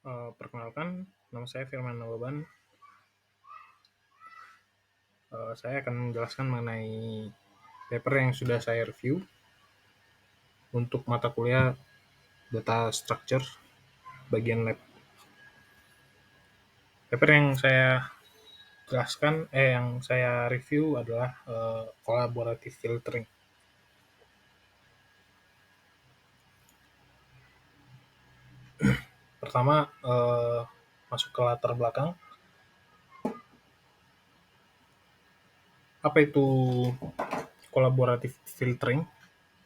Perkenalkan, nama saya Firman Nawaban. Saya akan menjelaskan mengenai paper yang sudah saya review untuk mata kuliah Data Structure bagian lab. Paper yang saya review adalah collaborative filtering. Pertama, masuk ke latar belakang. Apa itu collaborative filtering?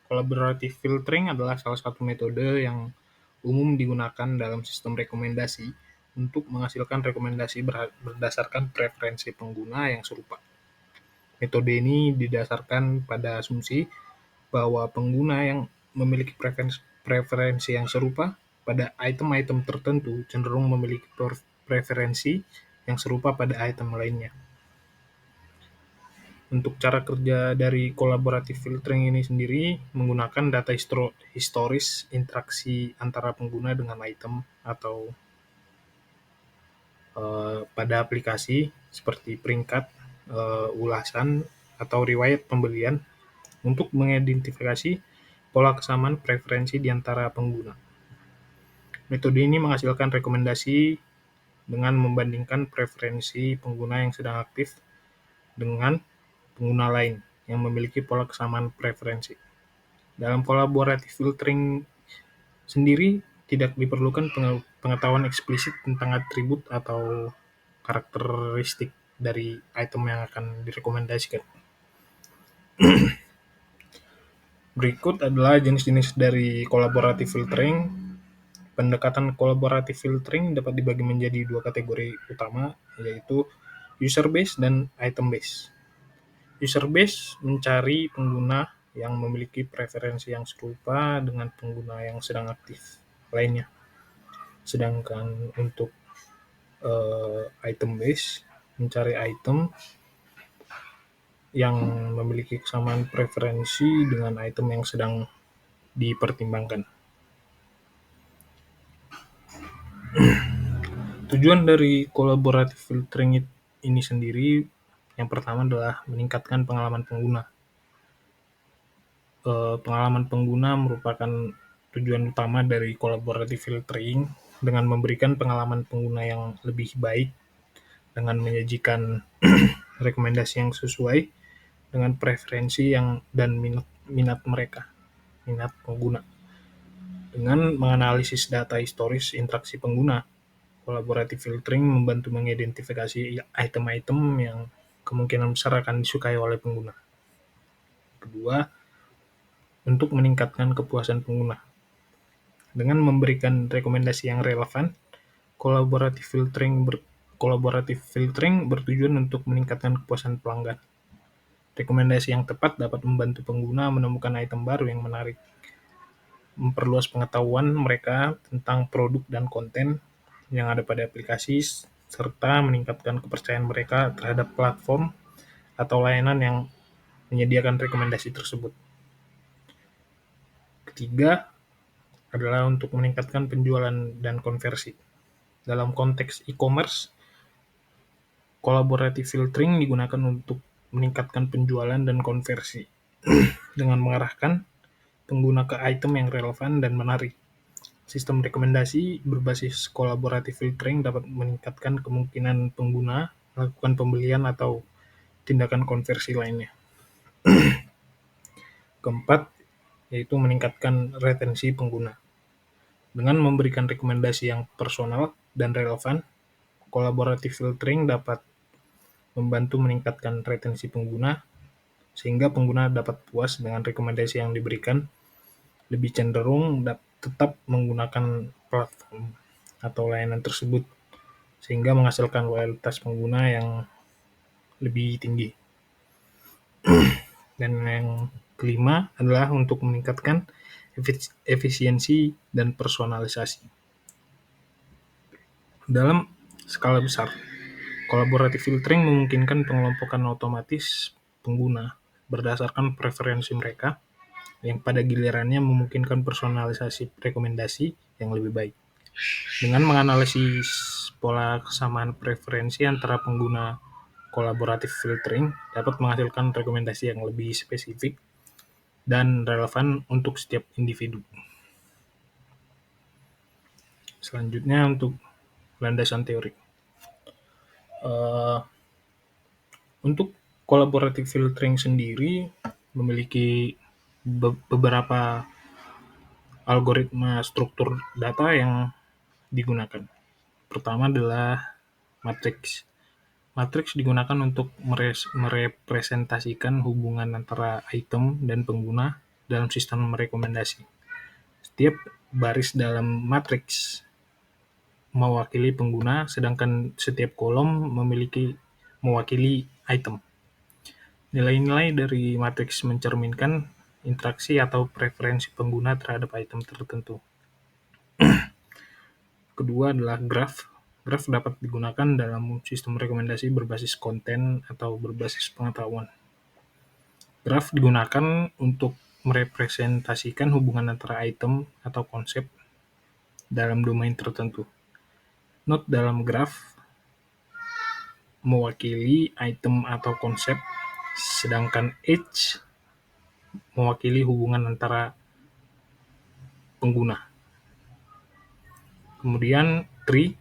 Collaborative filtering adalah salah satu metode yang umum digunakan dalam sistem rekomendasi untuk menghasilkan rekomendasi berdasarkan preferensi pengguna yang serupa. Metode ini didasarkan pada asumsi bahwa pengguna yang memiliki preferensi yang serupa pada item-item tertentu cenderung memiliki preferensi yang serupa pada item lainnya. Untuk cara kerja dari collaborative filtering ini sendiri menggunakan data historis interaksi antara pengguna dengan item atau pada aplikasi seperti peringkat, ulasan, atau riwayat pembelian untuk mengidentifikasi pola kesamaan preferensi di antara pengguna. Metode ini menghasilkan rekomendasi dengan membandingkan preferensi pengguna yang sedang aktif dengan pengguna lain yang memiliki pola kesamaan preferensi. Dalam collaborative filtering sendiri tidak diperlukan pengetahuan eksplisit tentang atribut atau karakteristik dari item yang akan direkomendasikan. Berikut adalah jenis-jenis dari collaborative filtering. Pendekatan collaborative filtering dapat dibagi menjadi dua kategori utama, yaitu user base dan item base. User base mencari pengguna yang memiliki preferensi yang serupa dengan pengguna yang sedang aktif lainnya. Sedangkan untuk item base mencari item yang memiliki kesamaan preferensi dengan item yang sedang dipertimbangkan. Tujuan dari collaborative filtering ini sendiri yang pertama adalah meningkatkan pengalaman pengguna. Pengalaman pengguna merupakan tujuan utama dari collaborative filtering dengan memberikan pengalaman pengguna yang lebih baik dengan menyajikan rekomendasi yang sesuai dengan preferensi dan minat pengguna. Dengan menganalisis data historis interaksi pengguna, collaborative filtering membantu mengidentifikasi item-item yang kemungkinan besar akan disukai oleh pengguna. Kedua, untuk meningkatkan kepuasan pengguna. Dengan memberikan rekomendasi yang relevan, collaborative filtering bertujuan untuk meningkatkan kepuasan pelanggan. Rekomendasi yang tepat dapat membantu pengguna menemukan item baru yang menarik, memperluas pengetahuan mereka tentang produk dan konten yang ada pada aplikasi, serta meningkatkan kepercayaan mereka terhadap platform atau layanan yang menyediakan rekomendasi tersebut. Ketiga adalah untuk meningkatkan penjualan dan konversi. Dalam konteks e-commerce, collaborative filtering digunakan untuk meningkatkan penjualan dan konversi dengan mengarahkan pengguna ke item yang relevan dan menarik. Sistem rekomendasi berbasis collaborative filtering dapat meningkatkan kemungkinan pengguna melakukan pembelian atau tindakan konversi lainnya. Keempat, yaitu meningkatkan retensi pengguna. Dengan memberikan rekomendasi yang personal dan relevan, collaborative filtering dapat membantu meningkatkan retensi pengguna, sehingga pengguna dapat puas dengan rekomendasi yang diberikan, lebih cenderung tetap menggunakan platform atau layanan tersebut, sehingga menghasilkan loyalitas pengguna yang lebih tinggi. Dan yang kelima adalah untuk meningkatkan efisiensi dan personalisasi. Dalam skala besar, collaborative filtering memungkinkan pengelompokan otomatis pengguna berdasarkan preferensi mereka yang pada gilirannya memungkinkan personalisasi rekomendasi yang lebih baik. Dengan menganalisis pola kesamaan preferensi antara pengguna, kolaboratif filtering dapat menghasilkan rekomendasi yang lebih spesifik dan relevan untuk setiap individu. Selanjutnya untuk landasan teori. Untuk collaborative filtering sendiri memiliki beberapa algoritma struktur data yang digunakan. Pertama adalah matriks. Matriks digunakan untuk merepresentasikan hubungan antara item dan pengguna dalam sistem rekomendasi. Setiap baris dalam matriks mewakili pengguna, sedangkan setiap kolom mewakili item. Nilai-nilai dari matriks mencerminkan interaksi atau preferensi pengguna terhadap item tertentu. Kedua adalah graph. Graph dapat digunakan dalam sistem rekomendasi berbasis konten atau berbasis pengetahuan. Graph digunakan untuk merepresentasikan hubungan antara item atau konsep dalam domain tertentu. Node dalam graph mewakili item atau konsep, sedangkan edge mewakili hubungan antara pengguna. Kemudian tree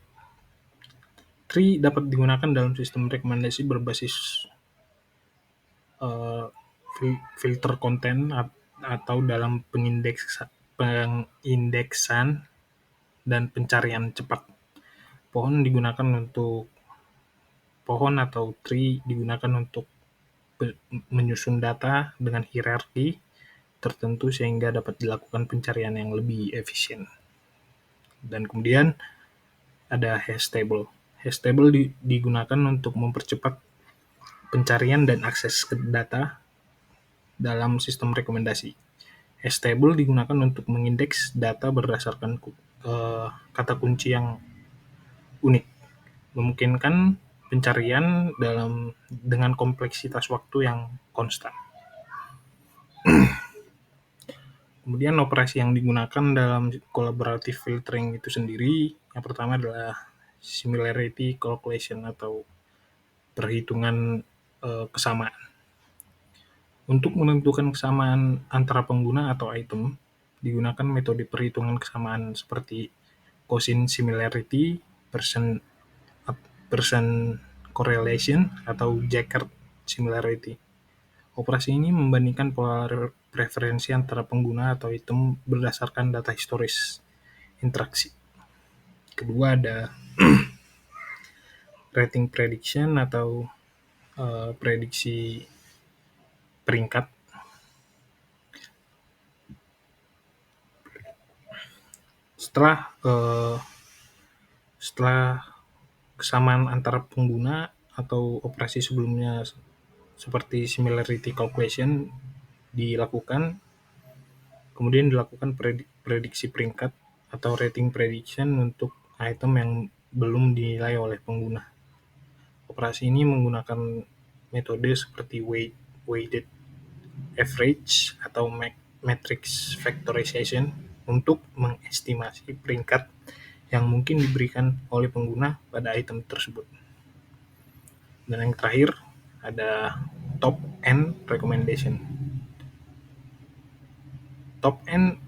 dapat digunakan dalam sistem rekomendasi berbasis filter konten atau dalam pengindeksan dan pencarian cepat. Pohon atau tree digunakan untuk menyusun data dengan hierarki tertentu sehingga dapat dilakukan pencarian yang lebih efisien. Dan kemudian ada hash table. Hash table digunakan untuk mempercepat pencarian dan akses ke data dalam sistem rekomendasi. Hash table digunakan untuk mengindeks data berdasarkan kata kunci yang unik, memungkinkan pencarian dengan kompleksitas waktu yang konstan. Kemudian operasi yang digunakan dalam collaborative filtering itu sendiri, yang pertama adalah similarity calculation atau perhitungan kesamaan. Untuk menentukan kesamaan antara pengguna atau item, digunakan metode perhitungan kesamaan seperti Gaussian similarity, Pearson correlation, atau Jaccard similarity. Operasi ini membandingkan pola preferensi antara pengguna atau item berdasarkan data historis interaksi. Kedua ada rating prediction atau prediksi peringkat. Setelah kesamaan antara pengguna atau operasi sebelumnya seperti similarity calculation dilakukan, kemudian dilakukan prediksi peringkat atau rating prediction untuk item yang belum dinilai oleh pengguna. Operasi ini menggunakan metode seperti weighted average atau matrix factorization untuk mengestimasi peringkat yang mungkin diberikan oleh pengguna pada item tersebut. Dan yang terakhir ada top N recommendation. Top N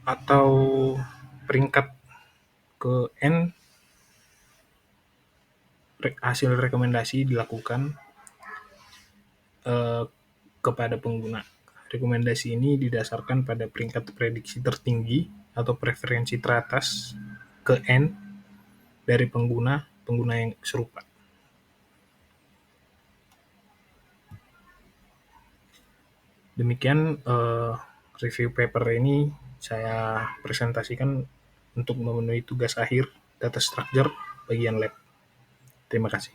atau peringkat ke N hasil rekomendasi dilakukan kepada pengguna. Rekomendasi ini didasarkan pada peringkat prediksi tertinggi atau preferensi teratas ke N dari pengguna yang serupa. Demikian review paper ini saya presentasikan untuk memenuhi tugas akhir data structure bagian lab. Terima kasih.